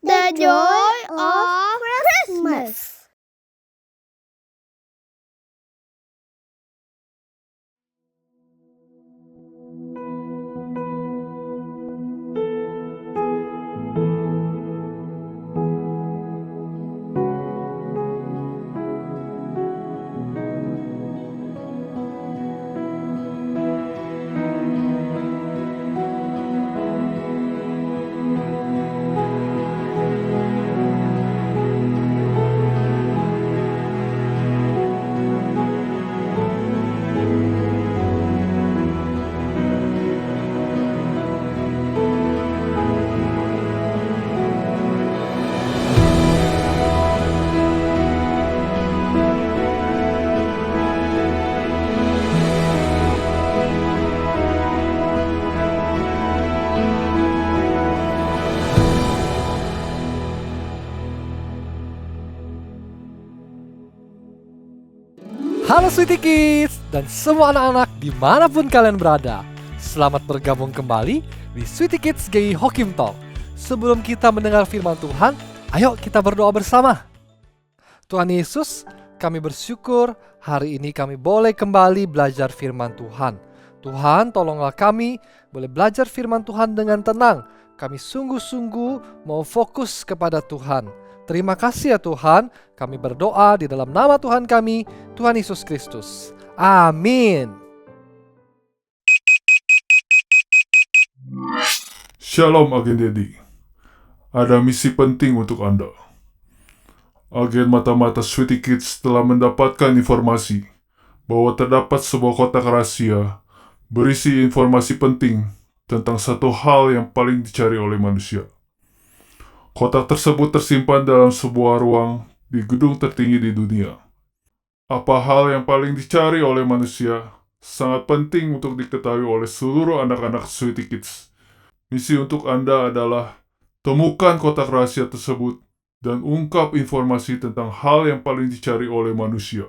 The joy of Christmas. Halo Sweetie Kids dan semua anak-anak dimanapun kalian berada. Selamat bergabung kembali di Sweetie Kids GI Hokim Talk. Sebelum kita mendengar firman Tuhan, ayo kita berdoa bersama. Tuhan Yesus, kami bersyukur hari ini kami boleh kembali belajar firman Tuhan. Tuhan, tolonglah kami boleh belajar firman Tuhan dengan tenang. Kami sungguh-sungguh mau fokus kepada Tuhan. Terima kasih ya Tuhan, kami berdoa di dalam nama Tuhan kami, Tuhan Yesus Kristus. Amin. Shalom Agen Dedi. Ada misi penting untuk Anda. Agen Mata-Mata Sweetie Kids telah mendapatkan informasi bahwa terdapat sebuah kotak rahasia berisi informasi penting tentang satu hal yang paling dicari oleh manusia. Kotak tersebut tersimpan dalam sebuah ruang di gedung tertinggi di dunia. Apa hal yang paling dicari oleh manusia sangat penting untuk diketahui oleh seluruh anak-anak Sweetie Kids. Misi untuk Anda adalah temukan kotak rahasia tersebut dan ungkap informasi tentang hal yang paling dicari oleh manusia.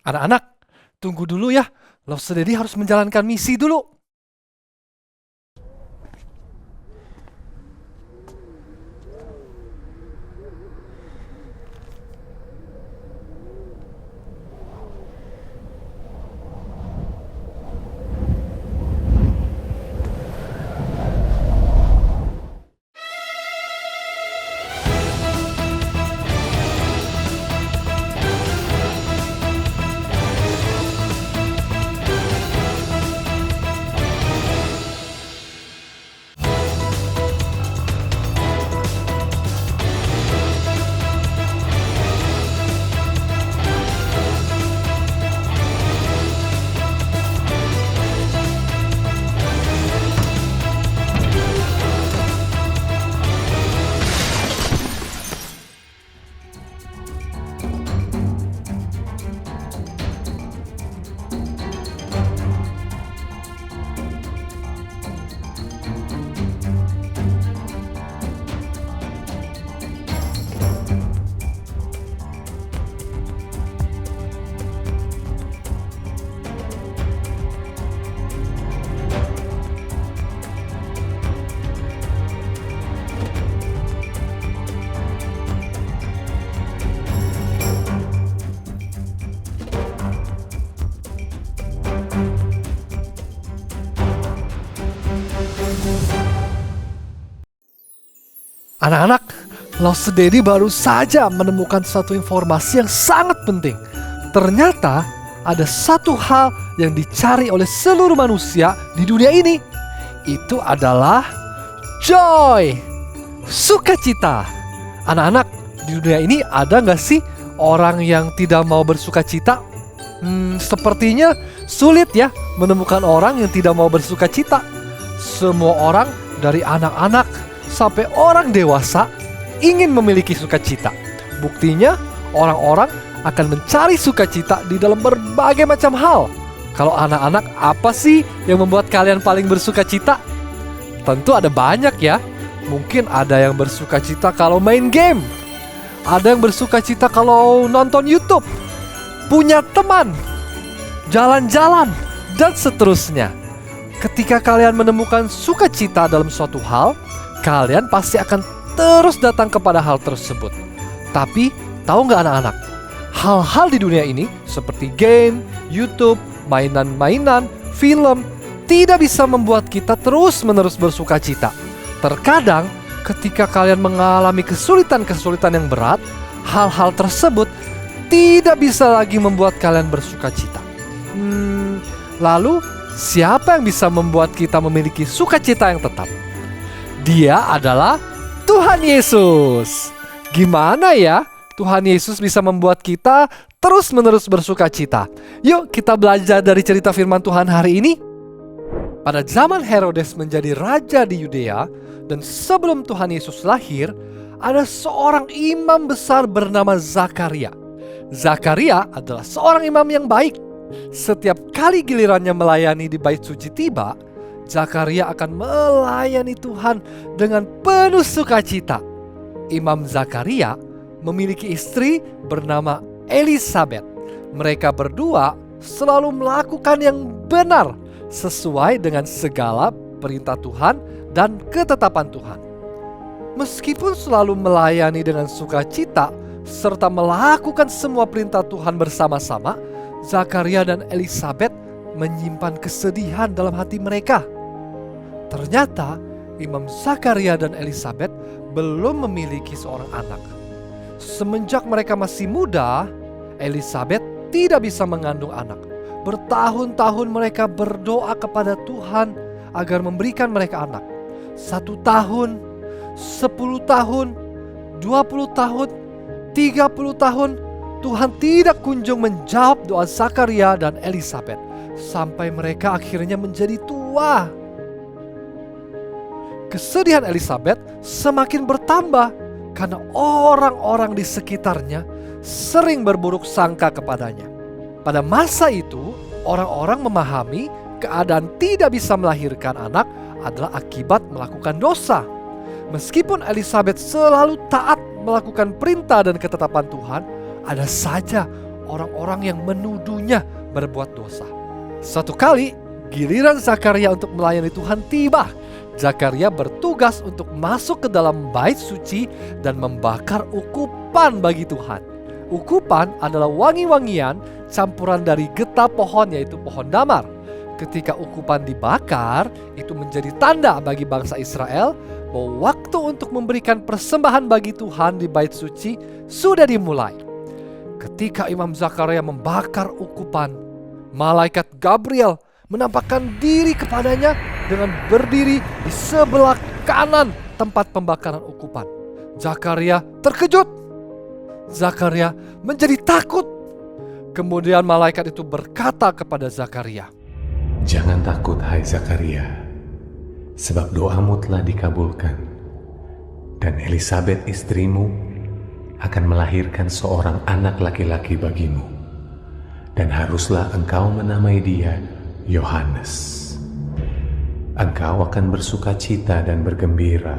Anak-anak, tunggu dulu ya. Lobster Daddy harus menjalankan misi dulu. Anak-anak, Lobster Daddy baru saja menemukan satu informasi yang sangat penting. Ternyata ada satu hal yang dicari oleh seluruh manusia di dunia ini. Itu adalah joy, sukacita. Anak-anak, di dunia ini ada nggak sih orang yang tidak mau bersukacita? Sepertinya sulit ya menemukan orang yang tidak mau bersukacita. Semua orang dari anak-anak sampai orang dewasa ingin memiliki sukacita. Buktinya, orang-orang akan mencari sukacita di dalam berbagai macam hal. Kalau anak-anak, apa sih yang membuat kalian paling bersukacita? Tentu ada banyak ya. Mungkin ada yang bersukacita kalau main game. Ada yang bersukacita kalau nonton YouTube, punya teman, jalan-jalan, dan seterusnya. Ketika kalian menemukan sukacita dalam suatu hal, kalian pasti akan terus datang kepada hal tersebut. Tapi tahu nggak anak-anak? Hal-hal di dunia ini seperti game, YouTube, mainan-mainan, film tidak bisa membuat kita terus-menerus bersuka cita. Terkadang ketika kalian mengalami kesulitan-kesulitan yang berat, hal-hal tersebut tidak bisa lagi membuat kalian bersuka cita. Lalu siapa yang bisa membuat kita memiliki sukacita yang tetap? Dia adalah Tuhan Yesus. Gimana ya Tuhan Yesus bisa membuat kita terus-menerus bersuka cita? Yuk kita belajar dari cerita firman Tuhan hari ini. Pada zaman Herodes menjadi raja di Yudea dan sebelum Tuhan Yesus lahir, ada seorang imam besar bernama Zakaria. Zakaria adalah seorang imam yang baik. Setiap kali gilirannya melayani di bait suci tiba, Zakaria akan melayani Tuhan dengan penuh sukacita. Imam Zakaria memiliki istri bernama Elisabet. Mereka berdua selalu melakukan yang benar sesuai dengan segala perintah Tuhan dan ketetapan Tuhan. Meskipun selalu melayani dengan sukacita serta melakukan semua perintah Tuhan bersama-sama, Zakaria dan Elisabet menyimpan kesedihan dalam hati mereka. Ternyata Imam Zakaria dan Elisabet belum memiliki seorang anak. Semenjak mereka masih muda, Elisabet tidak bisa mengandung anak. Bertahun-tahun mereka berdoa kepada Tuhan agar memberikan mereka anak. 1 tahun, 10 tahun, 20 tahun, 30 tahun, Tuhan tidak kunjung menjawab doa Zakaria dan Elisabet sampai mereka akhirnya menjadi tua. Kesedihan Elisabet semakin bertambah karena orang-orang di sekitarnya sering berburuk sangka kepadanya. Pada masa itu, orang-orang memahami keadaan tidak bisa melahirkan anak adalah akibat melakukan dosa. Meskipun Elisabet selalu taat melakukan perintah dan ketetapan Tuhan, ada saja orang-orang yang menuduhnya berbuat dosa. Suatu kali, giliran Zakaria untuk melayani Tuhan tiba. Zakaria bertugas untuk masuk ke dalam bait suci dan membakar ukupan bagi Tuhan. Ukupan adalah wangi-wangian campuran dari getah pohon, yaitu pohon damar. Ketika ukupan dibakar, itu menjadi tanda bagi bangsa Israel bahwa waktu untuk memberikan persembahan bagi Tuhan di bait suci sudah dimulai. Ketika Imam Zakaria membakar ukupan, malaikat Gabriel menampakkan diri kepadanya dengan berdiri di sebelah kanan tempat pembakaran ukupan. Zakaria terkejut. Zakaria menjadi takut. Kemudian malaikat itu berkata kepada Zakaria, "Jangan takut, hai Zakaria, sebab doamu telah dikabulkan, dan Elisabet istrimu akan melahirkan seorang anak laki-laki bagimu, dan haruslah engkau menamai dia Yohanes. Engkau akan bersukacita dan bergembira,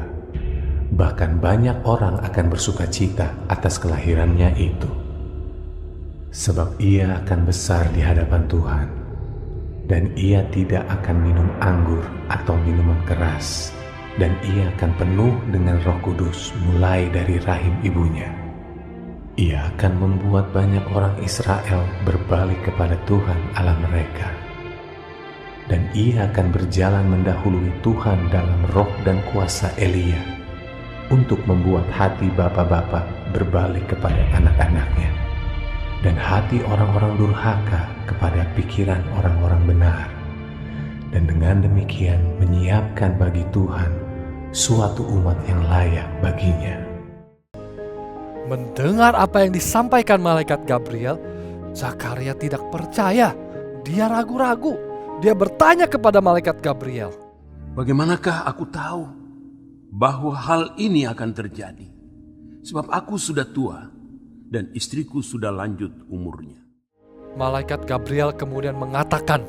bahkan banyak orang akan bersukacita atas kelahirannya itu. Sebab ia akan besar di hadapan Tuhan, dan ia tidak akan minum anggur atau minuman keras, dan ia akan penuh dengan Roh Kudus mulai dari rahim ibunya. Ia akan membuat banyak orang Israel berbalik kepada Tuhan Allah mereka. Dan ia akan berjalan mendahului Tuhan dalam roh dan kuasa Elia, untuk membuat hati bapa-bapa berbalik kepada anak-anaknya, dan hati orang-orang durhaka kepada pikiran orang-orang benar, dan dengan demikian menyiapkan bagi Tuhan suatu umat yang layak baginya." Mendengar apa yang disampaikan malaikat Gabriel, Zakaria tidak percaya. Dia ragu-ragu. Dia bertanya kepada malaikat Gabriel, "Bagaimanakah aku tahu bahwa hal ini akan terjadi? Sebab aku sudah tua dan istriku sudah lanjut umurnya." Malaikat Gabriel kemudian mengatakan,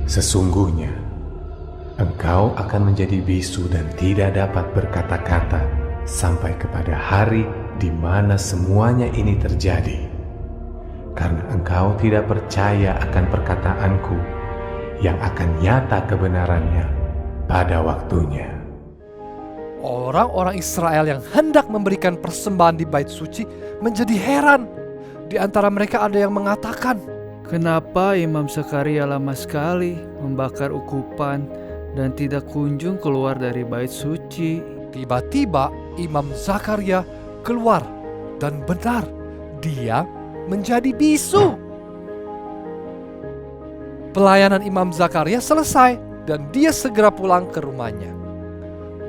"Sesungguhnya engkau akan menjadi bisu dan tidak dapat berkata-kata sampai kepada hari di mana semuanya ini terjadi, karena engkau tidak percaya akan perkataanku yang akan nyata kebenarannya pada waktunya." Orang-orang Israel yang hendak memberikan persembahan di bait suci menjadi heran. Di antara mereka ada yang mengatakan, "Kenapa Imam Zakaria lama sekali membakar ukupan dan tidak kunjung keluar dari bait suci?" Tiba-tiba Imam Zakaria keluar dan benar dia menjadi bisu. Pelayanan Imam Zakaria selesai dan dia segera pulang ke rumahnya.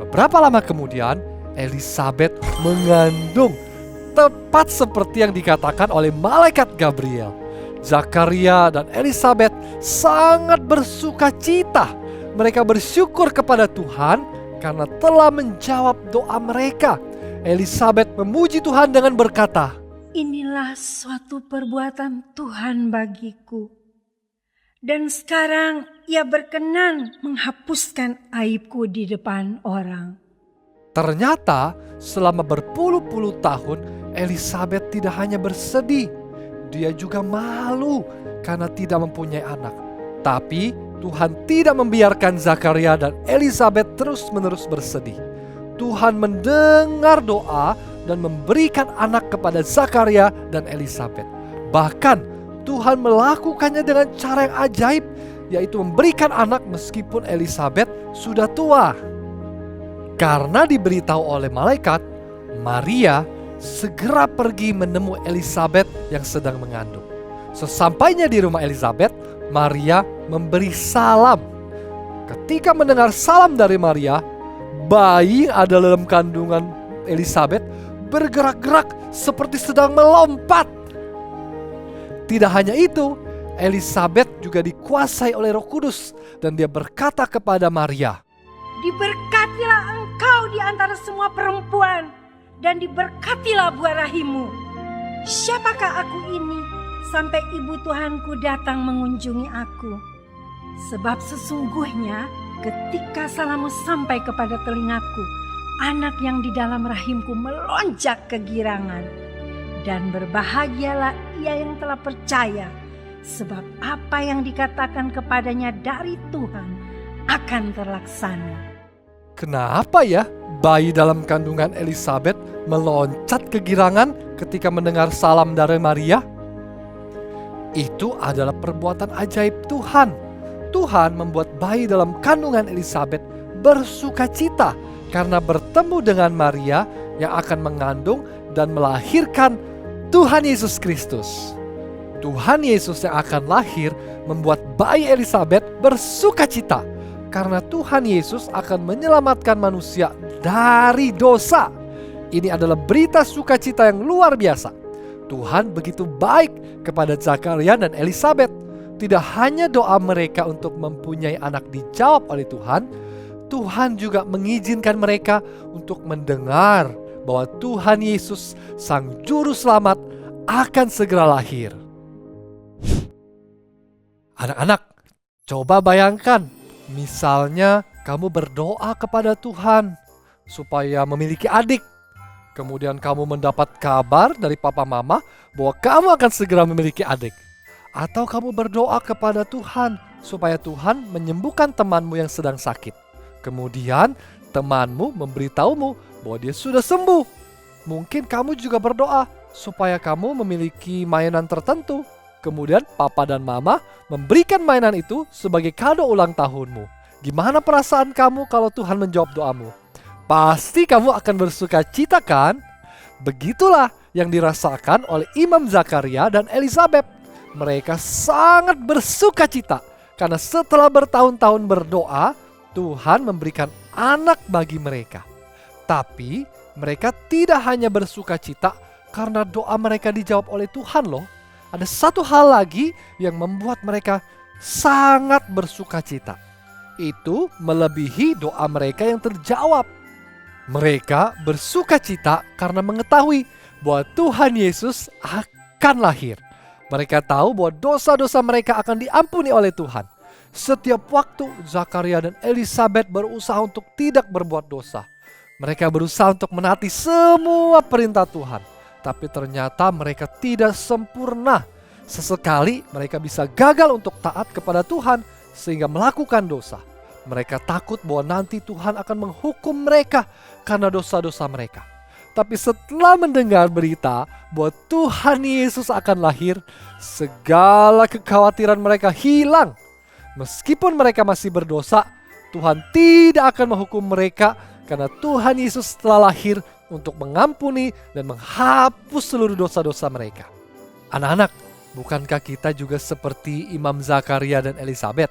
Beberapa lama kemudian, Elisabet mengandung, tepat seperti yang dikatakan oleh malaikat Gabriel. Zakaria dan Elisabet sangat bersuka cita. Mereka bersyukur kepada Tuhan karena telah menjawab doa mereka. Elisabet memuji Tuhan dengan berkata, "Inilah suatu perbuatan Tuhan bagiku. Dan sekarang ia berkenan menghapuskan aibku di depan orang." Ternyata selama berpuluh-puluh tahun Elisabet tidak hanya bersedih, dia juga malu karena tidak mempunyai anak. Tapi Tuhan tidak membiarkan Zakaria dan Elisabet terus-menerus bersedih. Tuhan mendengar doa dan memberikan anak kepada Zakaria dan Elisabet. Bahkan Tuhan melakukannya dengan cara yang ajaib, yaitu memberikan anak meskipun Elisabet sudah tua. Karena diberitahu oleh malaikat, Maria segera pergi menemui Elisabet yang sedang mengandung. Sesampainya di rumah Elisabet, Maria memberi salam. Ketika mendengar salam dari Maria, bayi yang ada dalam kandungan Elisabet bergerak-gerak seperti sedang melompat. Tidak hanya itu, Elisabet juga dikuasai oleh Roh Kudus dan dia berkata kepada Maria, "Diberkatilah engkau di antara semua perempuan, dan diberkatilah buah rahimmu. Siapakah aku ini sampai ibu Tuhanku datang mengunjungi aku? Sebab sesungguhnya ketika salammu sampai kepada telingaku, anak yang di dalam rahimku melonjak kegirangan. Dan berbahagialah ia yang telah percaya, sebab apa yang dikatakan kepadanya dari Tuhan akan terlaksana." Kenapa ya bayi dalam kandungan Elisabet meloncat kegirangan ketika mendengar salam dari Maria? Itu adalah perbuatan ajaib Tuhan. Tuhan membuat bayi dalam kandungan Elisabet bersuka cita karena bertemu dengan Maria yang akan mengandung dan melahirkan Tuhan Yesus Kristus. Tuhan Yesus yang akan lahir membuat bayi Elisabet bersuka cita karena Tuhan Yesus akan menyelamatkan manusia dari dosa. Ini adalah berita sukacita yang luar biasa. Tuhan begitu baik kepada Zakaria dan Elisabet. Tidak hanya doa mereka untuk mempunyai anak dijawab oleh Tuhan, Tuhan juga mengizinkan mereka untuk mendengar bahwa Tuhan Yesus, Sang Juru Selamat, akan segera lahir. Anak-anak, coba bayangkan, misalnya kamu berdoa kepada Tuhan supaya memiliki adik. Kemudian kamu mendapat kabar dari papa mama bahwa kamu akan segera memiliki adik. Atau kamu berdoa kepada Tuhan supaya Tuhan menyembuhkan temanmu yang sedang sakit. Kemudian temanmu memberitahumu bahwa dia sudah sembuh. Mungkin kamu juga berdoa supaya kamu memiliki mainan tertentu. Kemudian papa dan mama memberikan mainan itu sebagai kado ulang tahunmu. Gimana perasaan kamu kalau Tuhan menjawab doamu? Pasti kamu akan bersuka cita kan? Begitulah yang dirasakan oleh Imam Zakaria dan Elisabet. Mereka sangat bersuka cita karena setelah bertahun-tahun berdoa, Tuhan memberikan anak bagi mereka. Tapi mereka tidak hanya bersuka cita karena doa mereka dijawab oleh Tuhan loh. Ada satu hal lagi yang membuat mereka sangat bersuka cita. Itu melebihi doa mereka yang terjawab. Mereka bersuka cita karena mengetahui bahwa Tuhan Yesus akan lahir. Mereka tahu bahwa dosa-dosa mereka akan diampuni oleh Tuhan. Setiap waktu Zakaria dan Elisabet berusaha untuk tidak berbuat dosa. Mereka berusaha untuk menaati semua perintah Tuhan. Tapi ternyata mereka tidak sempurna. Sesekali mereka bisa gagal untuk taat kepada Tuhan sehingga melakukan dosa. Mereka takut bahwa nanti Tuhan akan menghukum mereka karena dosa-dosa mereka. Tapi setelah mendengar berita bahwa Tuhan Yesus akan lahir, segala kekhawatiran mereka hilang. Meskipun mereka masih berdosa, Tuhan tidak akan menghukum mereka karena Tuhan Yesus telah lahir untuk mengampuni dan menghapus seluruh dosa-dosa mereka. Anak-anak, bukankah kita juga seperti Imam Zakaria dan Elisabet?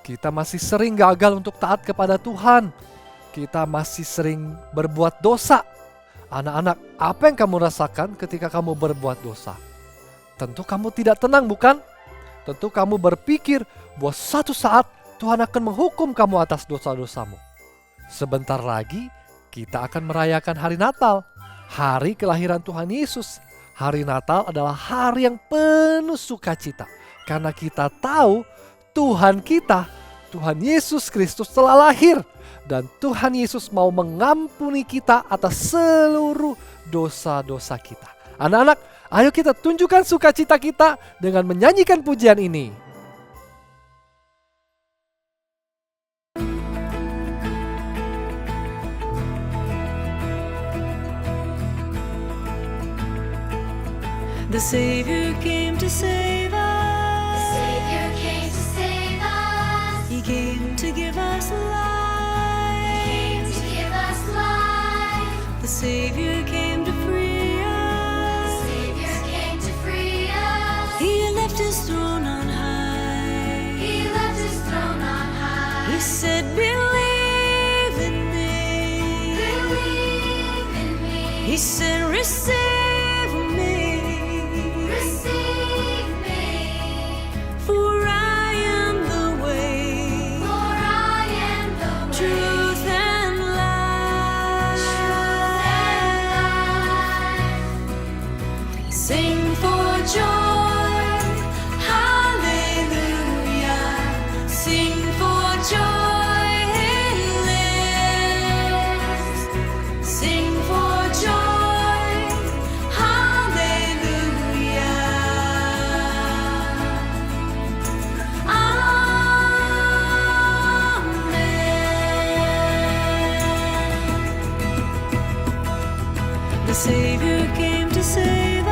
Kita masih sering gagal untuk taat kepada Tuhan. Kita masih sering berbuat dosa. Anak-anak, apa yang kamu rasakan ketika kamu berbuat dosa? Tentu kamu tidak tenang, bukan? Tentu kamu berpikir bahwa suatu saat Tuhan akan menghukum kamu atas dosa-dosamu. Sebentar lagi kita akan merayakan hari Natal, hari kelahiran Tuhan Yesus. Hari Natal adalah hari yang penuh sukacita karena kita tahu Tuhan kita, Tuhan Yesus Kristus telah lahir dan Tuhan Yesus mau mengampuni kita atas seluruh dosa-dosa kita. Anak-anak, ayo kita tunjukkan sukacita kita dengan menyanyikan pujian ini. The Savior came to save us. The Savior came to save us. He came to give us life. Came to give us life. The Savior came to free us. The Savior came to free us. He left his throne on high. He left his throne on high. He said, "Believe in me." Believe in me. He said, "Receive me." Receive me. For I am the way, For I am the way. truth and life. Truth and life. Sing for joy, hallelujah. Sing for joy, he lives. Sing for joy, hallelujah. Amen. The Savior came to save us.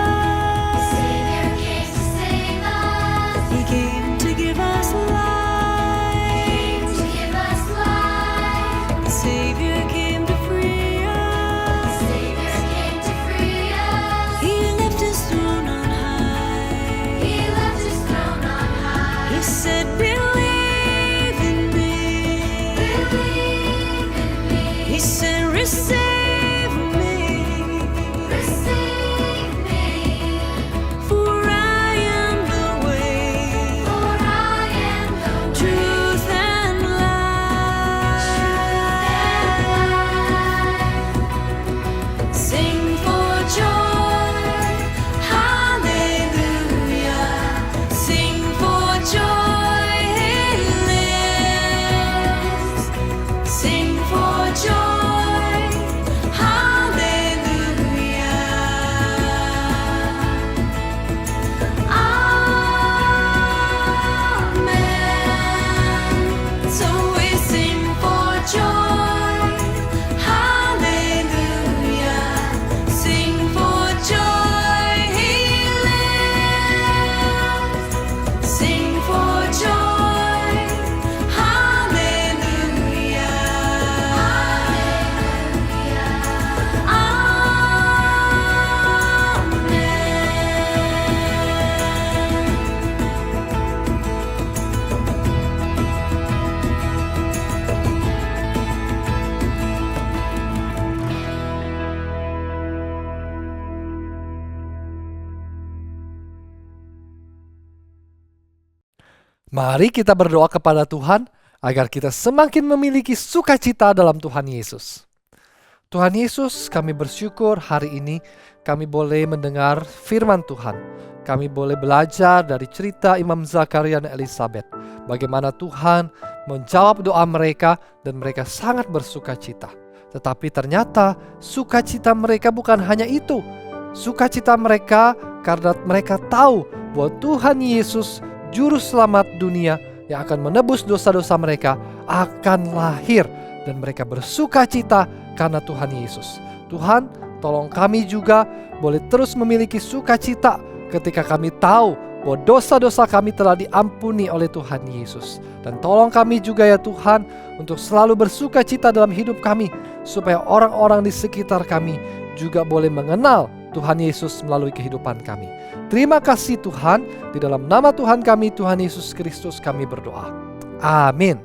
The Savior came to save us. He came to give us life. To give us life. The Savior came to free The us. Savior came to free us. He left his throne on high. He left his throne on high. He said, "Believe in me." Believe in me. He said, "Receive me." Receive me. For I am the way, For I am the way. truth and life. Sing for joy, hallelujah. Sing for joy, he lives. Sing for joy, hallelujah. Amen. So we sing for joy, hallelujah. Sing for joy, he lives. Sing for joy, hallelujah. Amen. Mari kita berdoa kepada Tuhan agar kita semakin memiliki sukacita dalam Tuhan Yesus. Tuhan Yesus, kami bersyukur hari ini kami boleh mendengar firman Tuhan. Kami boleh belajar dari cerita Imam Zakaria dan Elisabet. Bagaimana Tuhan menjawab doa mereka dan mereka sangat bersukacita. Tetapi ternyata sukacita mereka bukan hanya itu. Sukacita mereka karena mereka tahu bahwa Tuhan Yesus Juru Selamat dunia yang akan menebus dosa-dosa mereka akan lahir dan mereka bersuka cita karena Tuhan Yesus. Tuhan, tolong kami juga boleh terus memiliki sukacita ketika kami tahu bahwa dosa-dosa kami telah diampuni oleh Tuhan Yesus. Dan tolong kami juga ya Tuhan untuk selalu bersuka cita dalam hidup kami, supaya orang-orang di sekitar kami juga boleh mengenal Tuhan Yesus melalui kehidupan kami. Terima kasih Tuhan, di dalam nama Tuhan kami, Tuhan Yesus Kristus kami berdoa. Amin.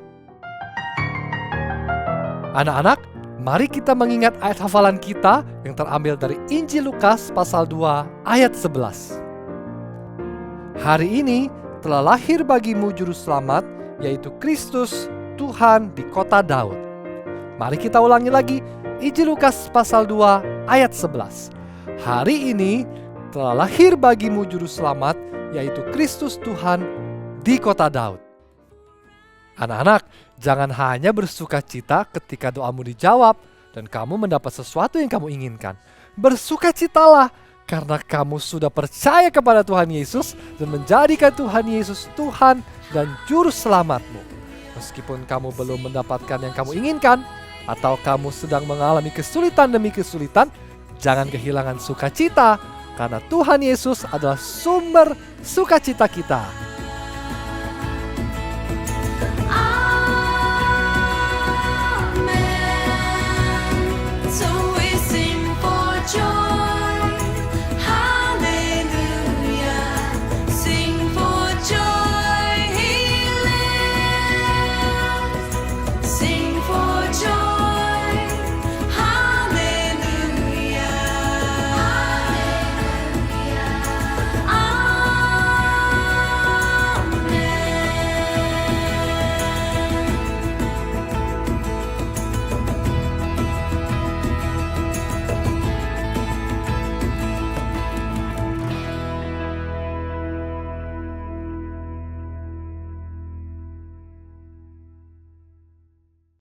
Anak-anak, mari kita mengingat ayat hafalan kita yang terambil dari Injil Lukas pasal 2 ayat 11. Hari ini telah lahir bagimu juru selamat, yaitu Kristus Tuhan di kota Daud. Mari kita ulangi lagi, Injil Lukas pasal 2 ayat 11. Hari ini telah lahir bagimu juru selamat, yaitu Kristus Tuhan di kota Daud. Anak-anak, jangan hanya bersuka cita ketika doamu dijawab dan kamu mendapat sesuatu yang kamu inginkan. Bersukacitalah karena kamu sudah percaya kepada Tuhan Yesus dan menjadikan Tuhan Yesus Tuhan dan Juru Selamatmu. Meskipun kamu belum mendapatkan yang kamu inginkan, atau kamu sedang mengalami kesulitan demi kesulitan, jangan kehilangan sukacita, karena Tuhan Yesus adalah sumber sukacita kita.